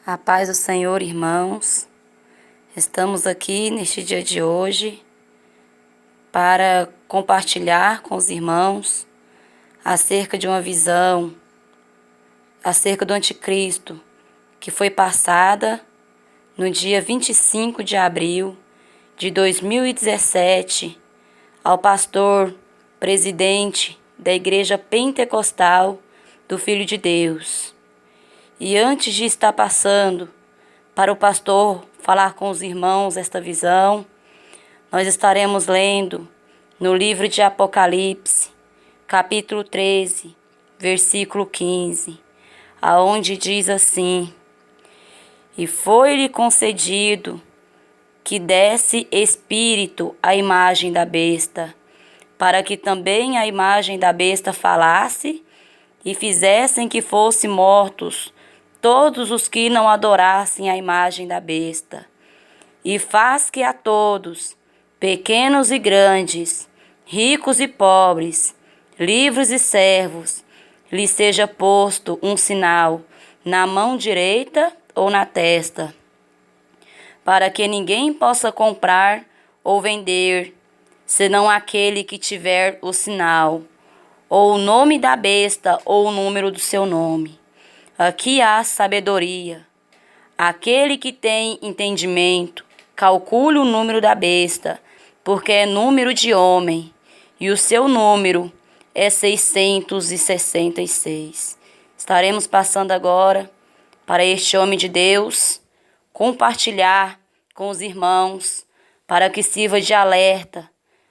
A paz do Senhor, irmãos. Estamos aqui neste dia de hoje para compartilhar com os irmãos acerca de uma visão, acerca do anticristo, que foi passada no dia 25 de abril de 2017 ao pastor presidente da Igreja Pentecostal do Filho de Deus. E antes de estar passando para o pastor falar com os irmãos esta visão, nós estaremos lendo no livro de Apocalipse, capítulo 13, versículo 15, aonde diz assim: E foi-lhe concedido que desse espírito à imagem da besta, para que também a imagem da besta falasse e fizessem que fossem mortos todos os que não adorassem a imagem da besta. E faz que a todos, pequenos e grandes, ricos e pobres, livres e servos, lhe seja posto um sinal na mão direita ou na testa, para que ninguém possa comprar ou vender, senão aquele que tiver o sinal, ou o nome da besta, ou o número do seu nome. Aqui há sabedoria. Aquele que tem entendimento, calcule o número da besta, porque é número de homem, e o seu número é 666. Estaremos passando agora para este homem de Deus, compartilhar com os irmãos, para que sirva de alerta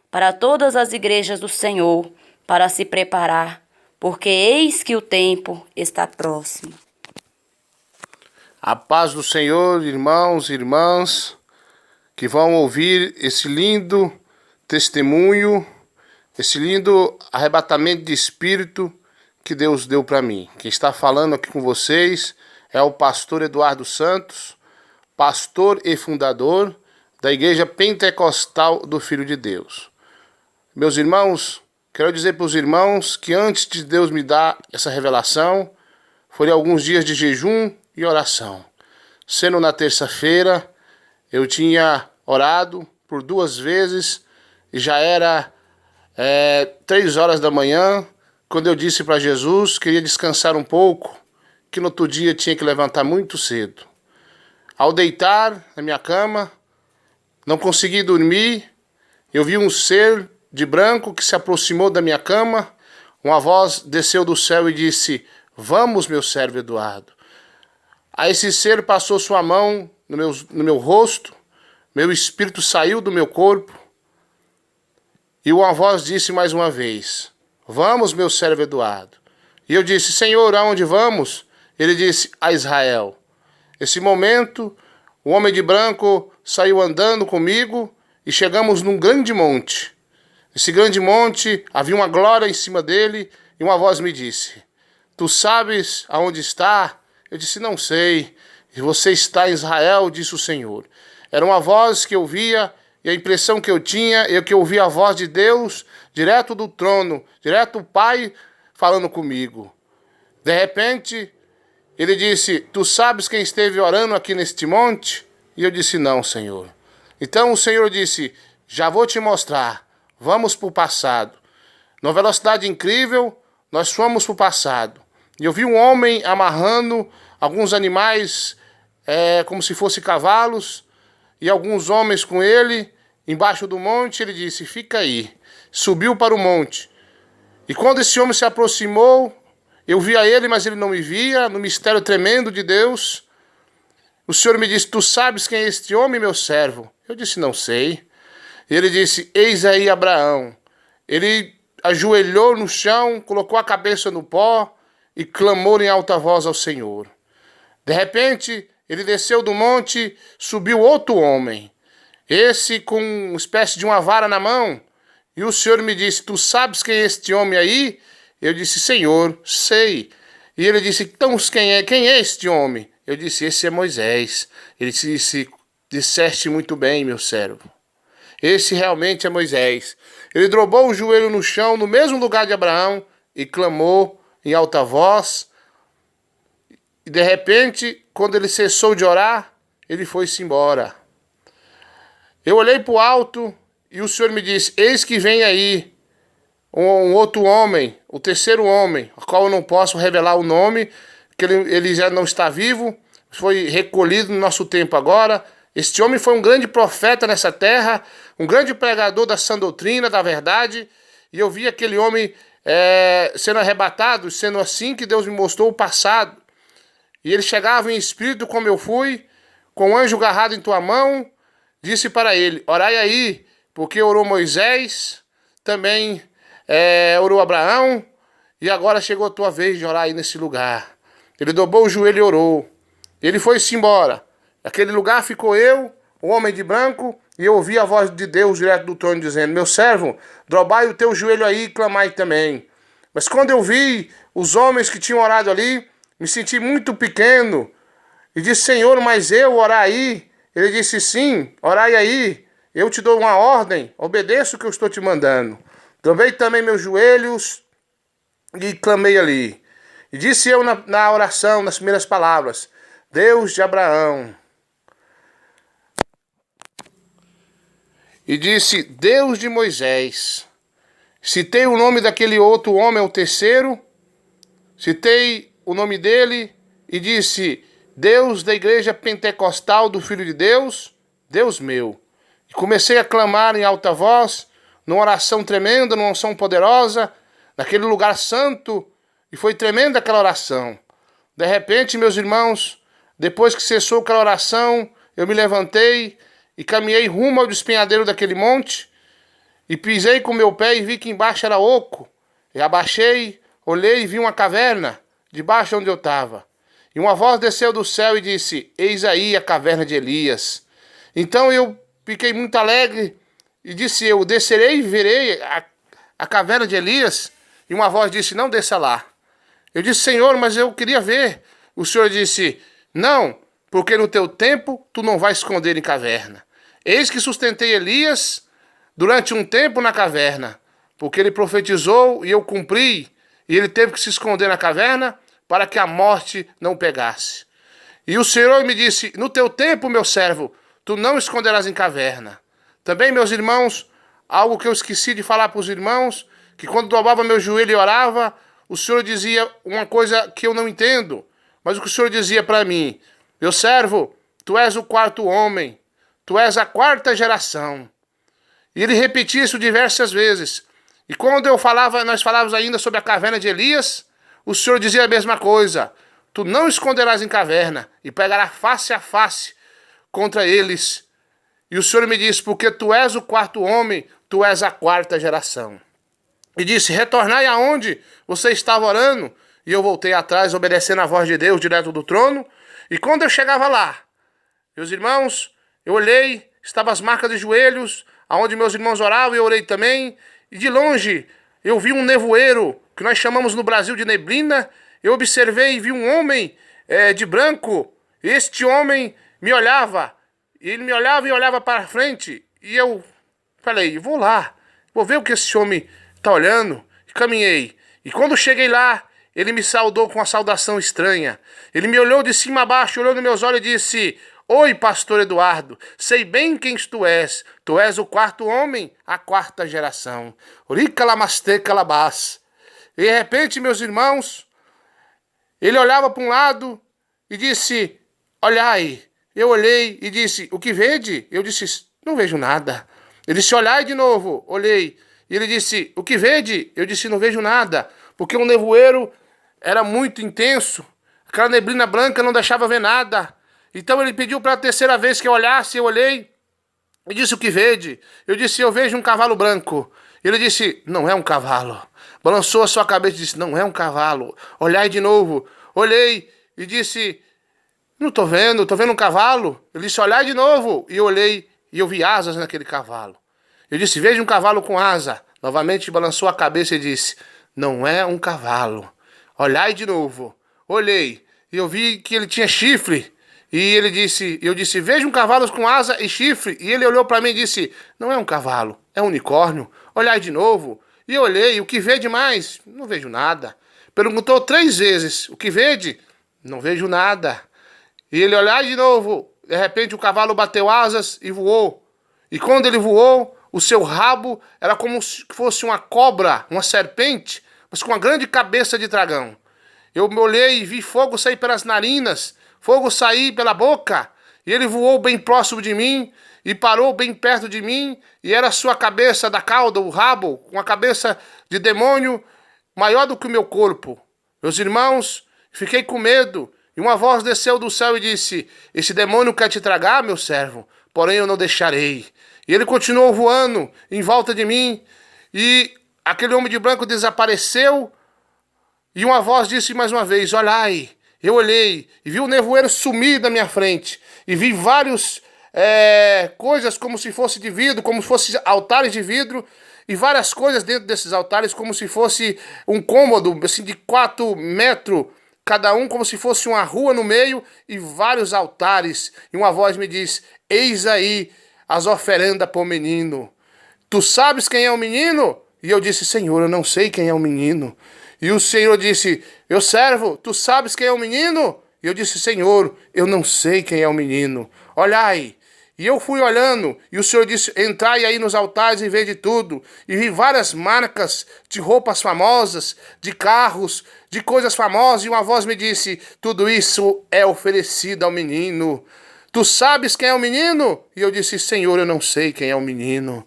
para todas as igrejas do Senhor, para se preparar, porque eis que o tempo está próximo. A paz do Senhor, irmãos e irmãs, que vão ouvir esse lindo testemunho, esse lindo arrebatamento de espírito que Deus deu para mim. Quem está falando aqui com vocês é o pastor Eduardo Santos, pastor e fundador da Igreja Pentecostal do Filho de Deus. Meus irmãos, quero dizer para os irmãos que antes de Deus me dar essa revelação, foram alguns dias de jejum e oração. Sendo na terça-feira, eu tinha orado por 2 vezes e já era 3 horas da manhã, quando eu disse para Jesus que queria descansar um pouco, que no outro dia tinha que levantar muito cedo. Ao deitar na minha cama, não consegui dormir, eu vi um ser de branco que se aproximou da minha cama, uma voz desceu do céu e disse: "Vamos, meu servo Eduardo." Aí esse ser passou sua mão no meu rosto, meu espírito saiu do meu corpo, e uma voz disse mais uma vez: "Vamos, meu servo Eduardo." E eu disse: "Senhor, aonde vamos?" Ele disse: "A Israel." Nesse momento, o homem de branco saiu andando comigo e chegamos num grande monte. Esse grande monte, havia uma glória em cima dele, e uma voz me disse: "Tu sabes aonde está?" Eu disse: "Não sei." "E você está em Israel?" disse o Senhor. Era uma voz que eu via, e a impressão que eu tinha é que eu ouvia a voz de Deus, direto do trono, direto do Pai, falando comigo. De repente, ele disse: "Tu sabes quem esteve orando aqui neste monte?" E eu disse: "Não, Senhor." Então o Senhor disse: "Já vou te mostrar. Vamos para o passado." Numa velocidade incrível, nós fomos para o passado. E eu vi um homem amarrando alguns animais, como se fossem cavalos, e alguns homens com ele, embaixo do monte. Ele disse: "Fica aí." Subiu para o monte. E quando esse homem se aproximou, eu via ele, mas ele não me via, no mistério tremendo de Deus. O Senhor me disse: "Tu sabes quem é este homem, meu servo?" Eu disse: "Não sei." Ele disse: "Eis aí Abraão." Ele ajoelhou no chão, colocou a cabeça no pó e clamou em alta voz ao Senhor. De repente, ele desceu do monte, subiu outro homem, esse com uma espécie de uma vara na mão. E o Senhor me disse: "Tu sabes quem é este homem aí?" Eu disse: "Senhor, sei." E ele disse: "Então quem é este homem?" Eu disse: "Esse é Moisés." Ele disse: "Disseste muito bem, meu servo. Esse realmente é Moisés." Ele dobrou o joelho no chão, no mesmo lugar de Abraão, e clamou em alta voz. E de repente, quando ele cessou de orar, ele foi-se embora. Eu olhei para o alto e o Senhor me disse: eis que vem aí um outro homem, o terceiro homem, ao qual eu não posso revelar o nome, que ele já não está vivo, foi recolhido no nosso tempo agora. Este homem foi um grande profeta nessa terra, um grande pregador da sã doutrina, da verdade, e eu vi aquele homem sendo arrebatado, sendo assim que Deus me mostrou o passado. E ele chegava em espírito como eu fui, com o anjo agarrado em tua mão, disse para ele: orai aí, porque orou Moisés, também orou Abraão, e agora chegou a tua vez de orar aí nesse lugar. Ele dobrou o joelho e orou. Ele foi-se embora. Naquele lugar ficou eu, o homem de branco, e eu ouvi a voz de Deus direto do trono dizendo: meu servo, dobrai o teu joelho aí e clamai também. Mas quando eu vi os homens que tinham orado ali, me senti muito pequeno, e disse: Senhor, mas eu orar aí? Ele disse: sim, orai aí, eu te dou uma ordem, obedeça o que eu estou te mandando. Dobrei também meus joelhos e clamei ali. E disse eu na oração, nas primeiras palavras: Deus de Abraão. E disse: Deus de Moisés. Citei o nome daquele outro homem, o terceiro. Citei o nome dele e disse: Deus da igreja pentecostal do Filho de Deus, Deus meu. E comecei a clamar em alta voz, numa oração tremenda, numa unção poderosa, naquele lugar santo, e foi tremenda aquela oração. De repente, meus irmãos, depois que cessou aquela oração, eu me levantei e caminhei rumo ao despenhadeiro daquele monte, e pisei com meu pé e vi que embaixo era oco. E abaixei, olhei e vi uma caverna, debaixo onde eu estava. E uma voz desceu do céu e disse: eis aí a caverna de Elias. Então eu fiquei muito alegre e disse eu: descerei e verei a caverna de Elias. E uma voz disse: não desça lá. Eu disse: Senhor, mas eu queria ver. O Senhor disse: não, porque no teu tempo tu não vais esconder em caverna. Eis que sustentei Elias durante um tempo na caverna, porque ele profetizou e eu cumpri, e ele teve que se esconder na caverna para que a morte não pegasse. E o Senhor me disse: no teu tempo, meu servo, tu não esconderás em caverna. Também, meus irmãos, algo que eu esqueci de falar para os irmãos, que quando dobrava meu joelho e orava, o Senhor dizia uma coisa que eu não entendo, mas o que o Senhor dizia para mim: meu servo, tu és o quarto homem, tu és a quarta geração. E ele repetia isso diversas vezes. E quando nós falávamos ainda sobre a caverna de Elias, o Senhor dizia a mesma coisa: tu não esconderás em caverna e pegarás face a face contra eles. E o Senhor me disse: porque tu és o quarto homem, tu és a quarta geração. E disse: retornai aonde você estava orando. E eu voltei atrás, obedecendo a voz de Deus direto do trono. E quando eu chegava lá, meus irmãos, eu olhei, estavam as marcas de joelhos, aonde meus irmãos oravam, e eu orei também. E de longe eu vi um nevoeiro, que nós chamamos no Brasil de neblina. Eu observei e vi um homem de branco. Este homem me olhava. E ele me olhava e olhava para frente. E eu falei: vou lá, vou ver o que esse homem está olhando. E caminhei. E quando cheguei lá, ele me saudou com uma saudação estranha. Ele me olhou de cima a baixo, olhou nos meus olhos e disse: oi, pastor Eduardo, sei bem quem tu és. Tu és o quarto homem, a quarta geração. Orica lamaste calabás. E de repente, meus irmãos, ele olhava para um lado e disse: olhai. Eu olhei e disse: o que vede? Eu disse: não vejo nada. Ele disse: olhai de novo. Olhei. E ele disse: o que vede? Eu disse: não vejo nada. Porque o nevoeiro era muito intenso. Aquela neblina branca não deixava ver nada. Então ele pediu para a terceira vez que eu olhasse. Eu olhei e disse: o que vede? Eu disse: eu vejo um cavalo branco. Ele disse: não é um cavalo. Balançou a sua cabeça e disse: não é um cavalo. Olhai de novo. Olhei e disse: não estou vendo um cavalo. Ele disse: olhai de novo. E eu olhei e eu vi asas naquele cavalo. Eu disse: vejo um cavalo com asa. Novamente balançou a cabeça e disse: não é um cavalo. Olhai de novo. Olhei e eu vi que ele tinha chifre. E eu disse: vejo um cavalo com asa e chifre. E ele olhou para mim e disse: não é um cavalo, é um unicórnio. Olhai de novo. E eu olhei: o que vede mais? Não vejo nada. Perguntou 3 vezes: o que vede? Não vejo nada. E ele olhar de novo, de repente o cavalo bateu asas e voou. E quando ele voou, o seu rabo era como se fosse uma cobra, uma serpente, mas com uma grande cabeça de dragão. Eu me olhei e vi fogo sair pelas narinas, fogo sair pela boca, e ele voou bem próximo de mim, e parou bem perto de mim, e era a sua cabeça da cauda, o rabo, com a cabeça de demônio, maior do que o meu corpo. Meus irmãos, fiquei com medo, e uma voz desceu do céu e disse: esse demônio quer te tragar, meu servo, porém eu não deixarei. E ele continuou voando em volta de mim, e aquele homem de branco desapareceu, e uma voz disse mais uma vez: olhai. Eu olhei e vi o nevoeiro sumir da minha frente, e vi várias coisas como se fosse de vidro, como se fossem altares de vidro, e várias coisas dentro desses altares, como se fosse um cômodo assim, de 4 metros cada um, como se fosse uma rua no meio, e vários altares. E uma voz me diz: eis aí as oferendas para o menino. Tu sabes quem é o menino? E eu disse: Senhor, eu não sei quem é o menino. E o Senhor disse: meu servo, tu sabes quem é o menino? E eu disse: Senhor, eu não sei quem é o menino. Olhai. E eu fui olhando, e o Senhor disse: entrai aí nos altares e vede tudo. E vi várias marcas de roupas famosas, de carros, de coisas famosas. E uma voz me disse: tudo isso é oferecido ao menino. Tu sabes quem é o menino? E eu disse: Senhor, eu não sei quem é o menino.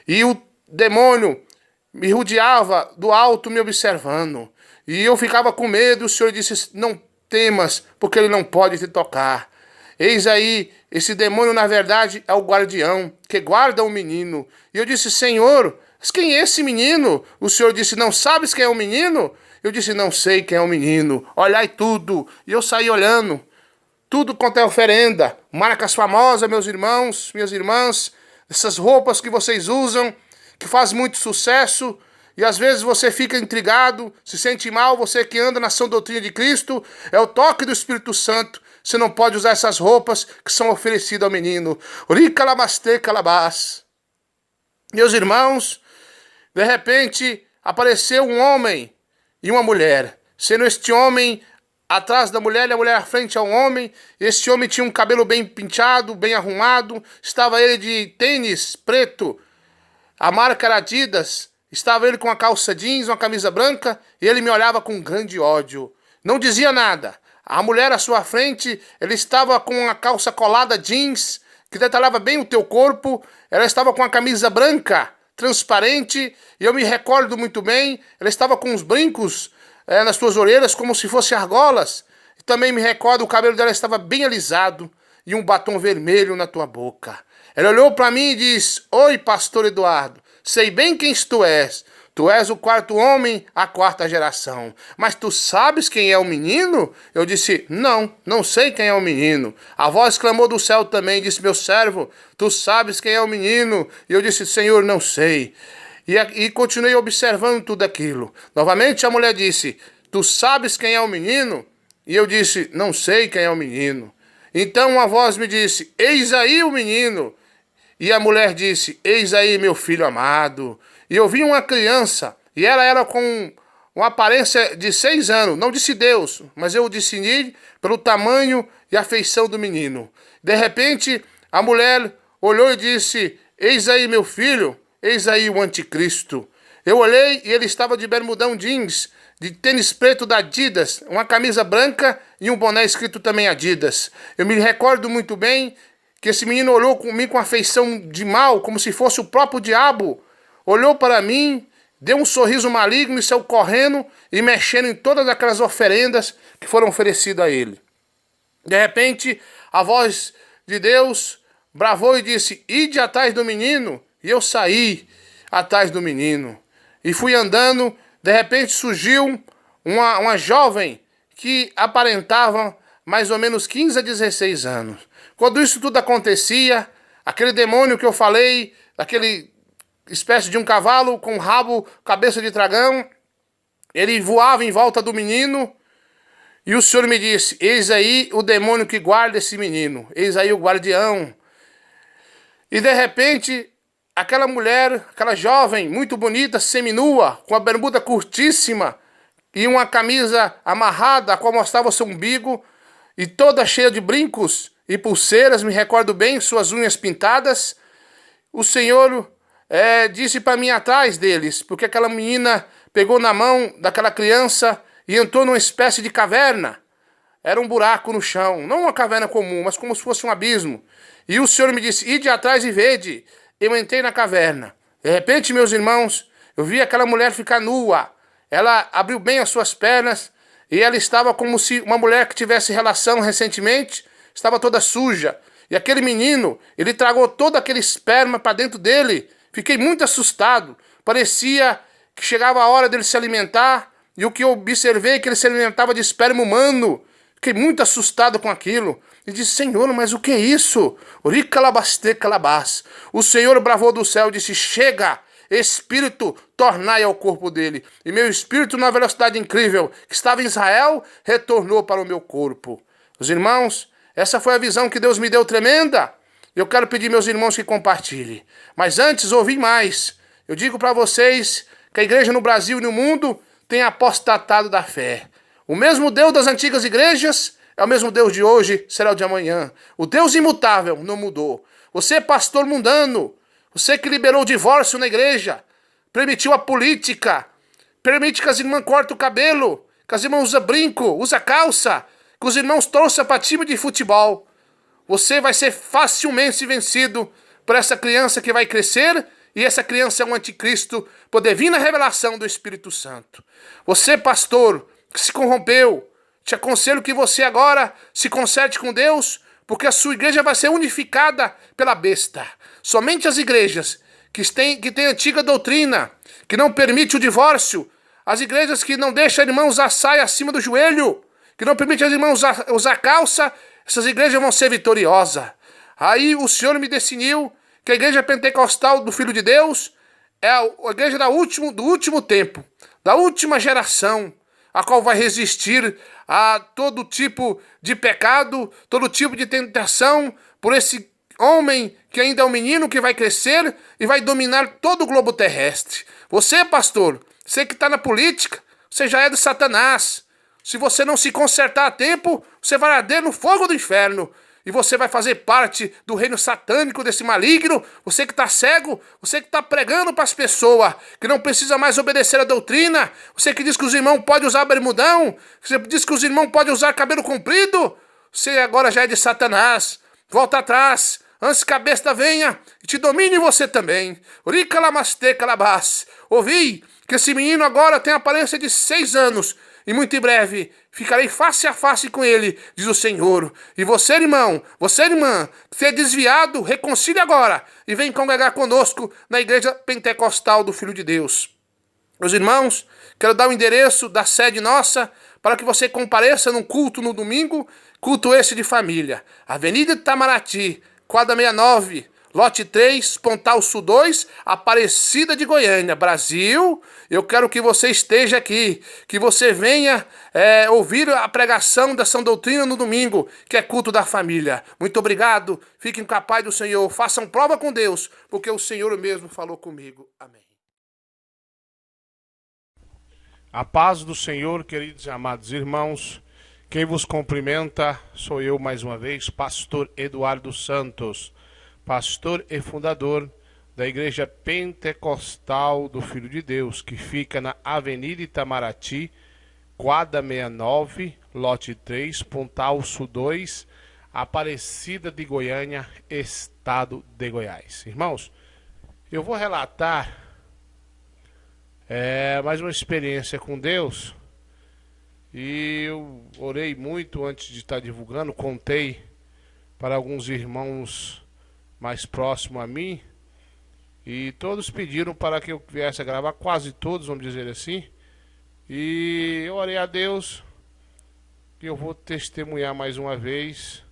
E o demônio me rodeava do alto, me observando. E eu ficava com medo. O Senhor disse: não temas, porque ele não pode te tocar. Eis aí, esse demônio na verdade é o guardião, que guarda o menino. E eu disse: Senhor, mas quem é esse menino? O Senhor disse: não sabes quem é o menino? Eu disse: não sei quem é o menino. Olhai tudo. E eu saí olhando. Tudo quanto é oferenda, marcas famosas, meus irmãos, minhas irmãs, essas roupas que vocês usam, que faz muito sucesso, e às vezes você fica intrigado, se sente mal, você que anda na sã doutrina de Cristo, é o toque do Espírito Santo. Você não pode usar essas roupas que são oferecidas ao menino. Ricalabaste calabás. Meus irmãos, de repente apareceu um homem e uma mulher, sendo este homem atrás da mulher e a mulher à frente ao homem. Esse homem tinha um cabelo bem penteado, bem arrumado. Estava ele de tênis preto, a marca era Adidas. Estava ele com uma calça jeans, uma camisa branca, e ele me olhava com grande ódio. Não dizia nada. A mulher à sua frente, ele estava com uma calça colada jeans, que detalhava bem o teu corpo. Ela estava com uma camisa branca, transparente, e eu me recordo muito bem, ela estava com uns brincos nas suas orelhas, como se fossem argolas. E também me recordo, o cabelo dela estava bem alisado, e um batom vermelho na tua boca. Ela olhou para mim e disse: oi, pastor Eduardo, sei bem quem tu és. Tu és o 4º homem, a 4ª geração. Mas tu sabes quem é o menino? Eu disse: não sei quem é o menino. A voz clamou do céu também e disse: meu servo, tu sabes quem é o menino? E eu disse: Senhor, não sei. E continuei observando tudo aquilo. Novamente a mulher disse: tu sabes quem é o menino? E eu disse: não sei quem é o menino. Então uma voz me disse: eis aí o menino. E a mulher disse: eis aí meu filho amado. E eu vi uma criança, e ela era com uma aparência de 6 anos. Não disse Deus, mas eu discerni pelo tamanho e a feição do menino. De repente, a mulher olhou e disse: eis aí meu filho, eis aí o anticristo. Eu olhei e ele estava de bermudão jeans, de tênis preto da Adidas, uma camisa branca e um boné escrito também Adidas. Eu me recordo muito bem que esse menino olhou comigo com a feição de mal, como se fosse o próprio diabo. Olhou para mim, deu um sorriso maligno e saiu correndo e mexendo em todas aquelas oferendas que foram oferecidas a ele. De repente, a voz de Deus bravou e disse: ide atrás do menino. E eu saí atrás do menino. E fui andando, de repente surgiu uma jovem que aparentava mais ou menos 15 a 16 anos. Quando isso tudo acontecia, aquele demônio que eu falei, aquele espécie de um cavalo com rabo, cabeça de dragão, ele voava em volta do menino, e o Senhor me disse: eis aí o demônio que guarda esse menino, eis aí o guardião. E de repente, aquela mulher, aquela jovem, muito bonita, seminua, com a bermuda curtíssima, e uma camisa amarrada, a qual mostrava o seu umbigo, e toda cheia de brincos e pulseiras, me recordo bem, suas unhas pintadas. O Senhor disse para mim atrás deles, porque aquela menina pegou na mão daquela criança e entrou numa espécie de caverna. Era um buraco no chão, não uma caverna comum, mas como se fosse um abismo. E o Senhor me disse, ide atrás e vede. Eu entrei na caverna. De repente, meus irmãos, eu vi aquela mulher ficar nua. Ela abriu bem as suas pernas e ela estava como se uma mulher que tivesse relação recentemente, estava toda suja. E aquele menino, ele tragou todo aquele esperma para dentro dele. Fiquei muito assustado. Parecia que chegava a hora dele se alimentar. E o que eu observei é que ele se alimentava de esperma humano. Fiquei muito assustado com aquilo. E disse, Senhor, mas o que é isso? O Senhor bravou do céu e disse, chega, Espírito, tornai ao corpo dele. E meu espírito, na velocidade incrível que estava em Israel, retornou para o meu corpo. Os irmãos, essa foi a visão que Deus me deu tremenda. Eu quero pedir meus irmãos que compartilhem. Mas antes, ouvi mais. Eu digo para vocês que a igreja no Brasil e no mundo tem apostatado da fé. O mesmo Deus das antigas igrejas é o mesmo Deus de hoje, será o de amanhã. O Deus imutável não mudou. Você, pastor mundano, você que liberou o divórcio na igreja, permitiu a política, permite que as irmãs cortem o cabelo, que as irmãs usam brinco, usam calça, que os irmãos torçam para time de futebol. Você vai ser facilmente vencido por essa criança que vai crescer, e essa criança é um anticristo por divina revelação do Espírito Santo. Você, pastor, que se corrompeu, te aconselho que você agora se conserte com Deus, porque a sua igreja vai ser unificada pela besta. Somente as igrejas que têm antiga doutrina, que não permite o divórcio, as igrejas que não deixam a irmã usar saia acima do joelho, que não permite as irmãs usar calça, essas igrejas vão ser vitoriosas. Aí o Senhor me definiu que a igreja pentecostal do Filho de Deus é a igreja do último tempo, da última geração, a qual vai resistir a todo tipo de pecado, todo tipo de tentação, por esse homem que ainda é um menino que vai crescer e vai dominar todo o globo terrestre. Você, pastor, você que está na política, você já é de Satanás. Se você não se consertar a tempo, você vai arder no fogo do inferno. E você vai fazer parte do reino satânico desse maligno. Você que está cego, você que está pregando para as pessoas, que não precisa mais obedecer a doutrina. Você que diz que os irmãos podem usar bermudão. Você diz que os irmãos podem usar cabelo comprido. Você agora já é de Satanás. Volta atrás, antes que a besta venha e te domine você também. Ouvi que esse menino agora tem a aparência de 6 anos. E muito em breve ficarei face a face com ele, diz o Senhor. E você, irmão, você, irmã, que é desviado, reconcilie agora e vem congregar conosco na igreja pentecostal do Filho de Deus. Meus irmãos, quero dar o endereço da sede nossa para que você compareça num culto no domingo, culto esse de família. Avenida Itamaraty, quadra 69, lote 3, Pontal Sul 2, Aparecida de Goiânia, Brasil. Eu quero que você esteja aqui, que você venha ouvir a pregação da sã doutrina no domingo, que é culto da família. Muito obrigado, fiquem com a paz do Senhor, façam prova com Deus, porque o Senhor mesmo falou comigo. Amém. A paz do Senhor, queridos e amados irmãos, quem vos cumprimenta sou eu mais uma vez, pastor Eduardo Santos, pastor e fundador da Igreja Pentecostal do Filho de Deus, que fica na Avenida Itamaraty, quadra 69, lote 3, Pontal Sul 2, Aparecida de Goiânia, estado de Goiás. Irmãos, eu vou relatar mais uma experiência com Deus, e eu orei muito antes de estar divulgando, contei para alguns irmãos mais próximo a mim, e todos pediram para que eu viesse a gravar, quase todos, vamos dizer assim, e eu orei a Deus, e eu vou testemunhar mais uma vez.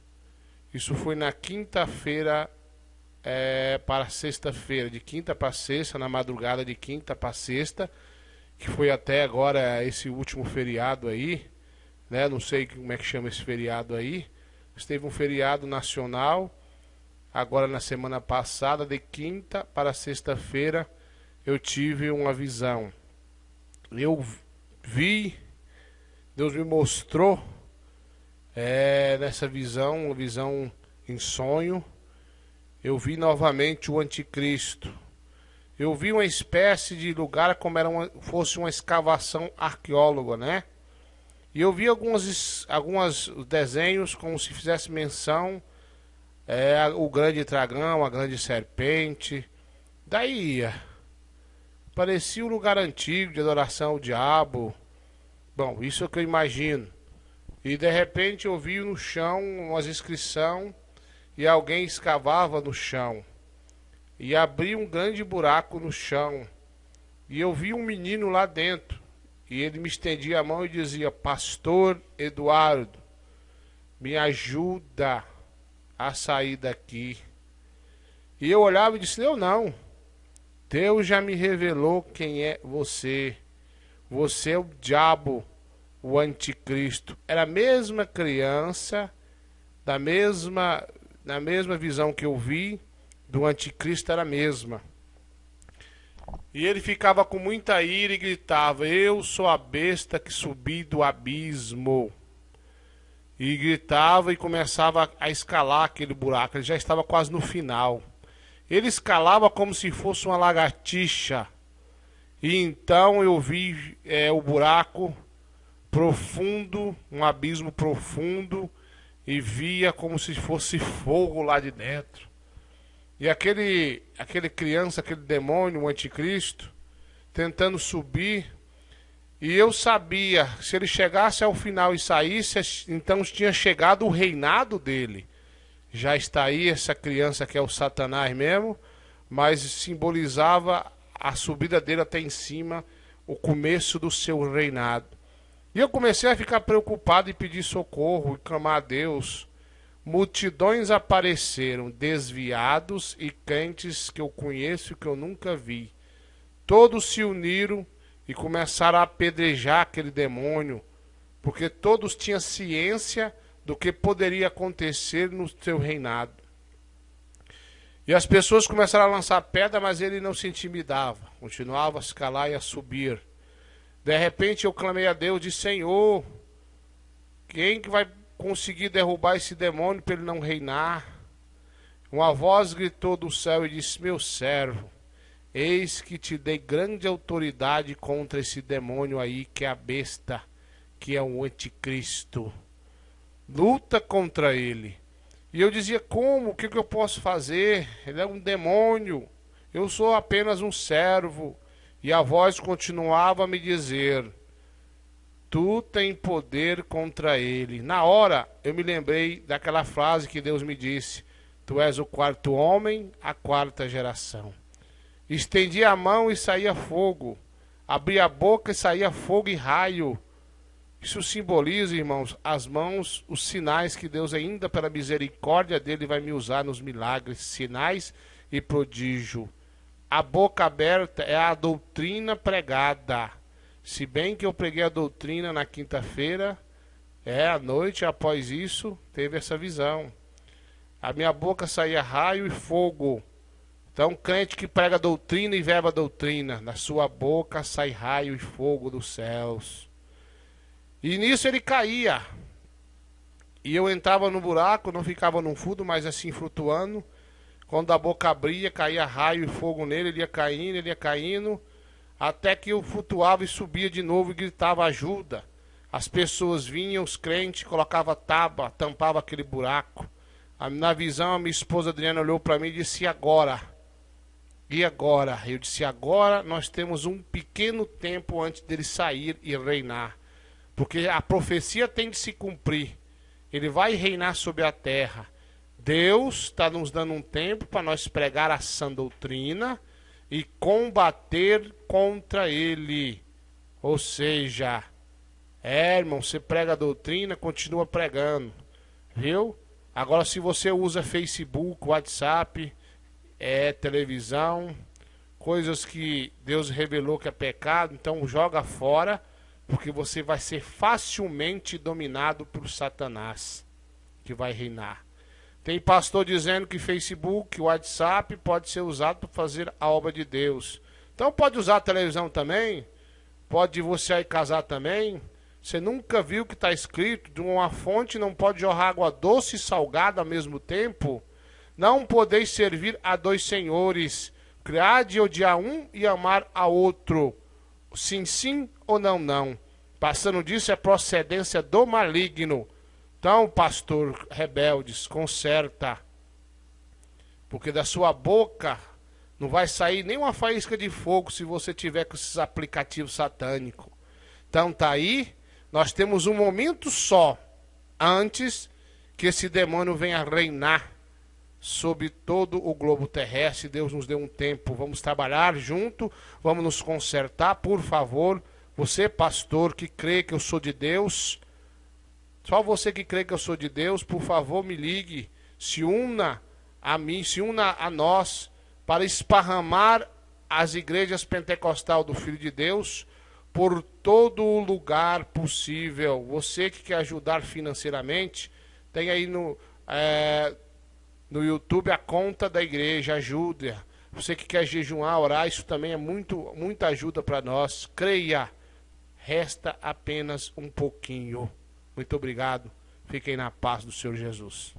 Isso foi na quinta-feira para sexta-feira, de quinta para sexta, na madrugada de quinta para sexta, que foi até agora esse último feriado aí, né? Não sei como é que chama esse feriado aí, mas teve um feriado nacional. Agora na semana passada, de quinta para sexta-feira, eu tive uma visão. Eu vi, Deus me mostrou nessa visão, uma visão em sonho, eu vi novamente o anticristo. Eu vi uma espécie de lugar como fosse uma escavação arqueóloga, né? E eu vi alguns desenhos como se fizesse menção o grande dragão, a grande serpente. Daí parecia um lugar antigo de adoração ao diabo. Bom, isso é o que eu imagino. E de repente eu vi no chão umas inscrições e alguém escavava no chão. E abria um grande buraco no chão. E eu vi um menino lá dentro. E ele me estendia a mão e dizia: Pastor Eduardo, me ajuda a sair daqui. E eu olhava e disse: Eu não. Deus já me revelou quem é você. Você é o diabo, o anticristo. Era a mesma criança, na mesma visão que eu vi do anticristo, era a mesma. E ele ficava com muita ira e gritava: Eu sou a besta que subi do abismo. E gritava e começava a escalar aquele buraco. Ele já estava quase no final. Ele escalava como se fosse uma lagartixa. E então eu vi o buraco profundo, um abismo profundo, e via como se fosse fogo lá de dentro. E aquele criança, aquele demônio, o anticristo, tentando subir. E eu sabia, se ele chegasse ao final e saísse, então tinha chegado o reinado dele. Já está aí essa criança que é o Satanás mesmo, mas simbolizava a subida dele até em cima, o começo do seu reinado. E eu comecei a ficar preocupado e pedir socorro e clamar a Deus. Multidões apareceram, desviados e crentes que eu conheço e que eu nunca vi. Todos se uniram e começaram a apedrejar aquele demônio, porque todos tinham ciência do que poderia acontecer no seu reinado. E as pessoas começaram a lançar pedra, mas ele não se intimidava, continuava a escalar e a subir. De repente eu clamei a Deus, disse: Senhor, quem que vai conseguir derrubar esse demônio para ele não reinar? Uma voz gritou do céu e disse: Meu servo, eis que te dei grande autoridade contra esse demônio aí, que é a besta, que é o anticristo. Luta contra ele. E eu dizia: como? O que eu posso fazer? Ele é um demônio. Eu sou apenas um servo. E a voz continuava a me dizer: tu tem poder contra ele. Na hora eu me lembrei daquela frase que Deus me disse: tu és o quarto homem, a quarta geração. Estendi a mão e saía fogo. Abri a boca e saía fogo e raio. Isso simboliza, irmãos, as mãos, os sinais que Deus ainda, pela misericórdia dele, vai me usar nos milagres, sinais e prodígio. A boca aberta é a doutrina pregada. Se bem que eu preguei a doutrina na quinta-feira, à noite após isso, teve essa visão. A minha boca saía raio e fogo. Então, crente que prega doutrina e verba doutrina, na sua boca sai raio e fogo dos céus. E nisso ele caía. E eu entrava no buraco, não ficava no fundo, mas assim flutuando. Quando a boca abria, caía raio e fogo nele, ele ia caindo, até que eu flutuava e subia de novo e gritava ajuda. As pessoas vinham, os crentes, colocavam tábua, tampava aquele buraco. Na visão, a minha esposa Adriana olhou para mim e disse: e agora? E agora? Eu disse: agora nós temos um pequeno tempo antes dele sair e reinar. Porque a profecia tem de se cumprir. Ele vai reinar sobre a terra. Deus está nos dando um tempo para nós pregar a sã doutrina e combater contra ele. Ou seja, irmão, você prega a doutrina, continua pregando. Viu? Agora, se você usa Facebook, WhatsApp, televisão, coisas que Deus revelou que é pecado, então joga fora, porque você vai ser facilmente dominado por Satanás, que vai reinar. Tem pastor dizendo que Facebook, WhatsApp pode ser usado para fazer a obra de Deus. Então pode usar a televisão também, pode divorciar e casar também, Você nunca viu que está escrito: de uma fonte não pode jorrar água doce e salgada ao mesmo tempo? Não podeis servir a dois senhores, criar de odiar um e amar a outro. Sim, sim ou não, não. Passando disso é procedência do maligno. Então, pastor rebeldes, conserta. Porque da sua boca não vai sair nenhuma faísca de fogo se você tiver com esses aplicativos satânicos. Então tá aí, nós temos um momento só antes que esse demônio venha reinar sobre todo o globo terrestre. Deus nos deu um tempo, vamos trabalhar junto, vamos nos consertar, por favor. Você, pastor, que crê que eu sou de Deus, só você que crê que eu sou de Deus, por favor, me ligue, se una a mim, se una a nós, para esparramar as igrejas pentecostal do Filho de Deus por todo o lugar possível. Você que quer ajudar financeiramente, tem aí no YouTube a conta da igreja, ajuda. Você que quer jejuar, orar, isso também é muita ajuda para nós. Creia, resta apenas um pouquinho. Muito obrigado. Fiquem na paz do Senhor Jesus.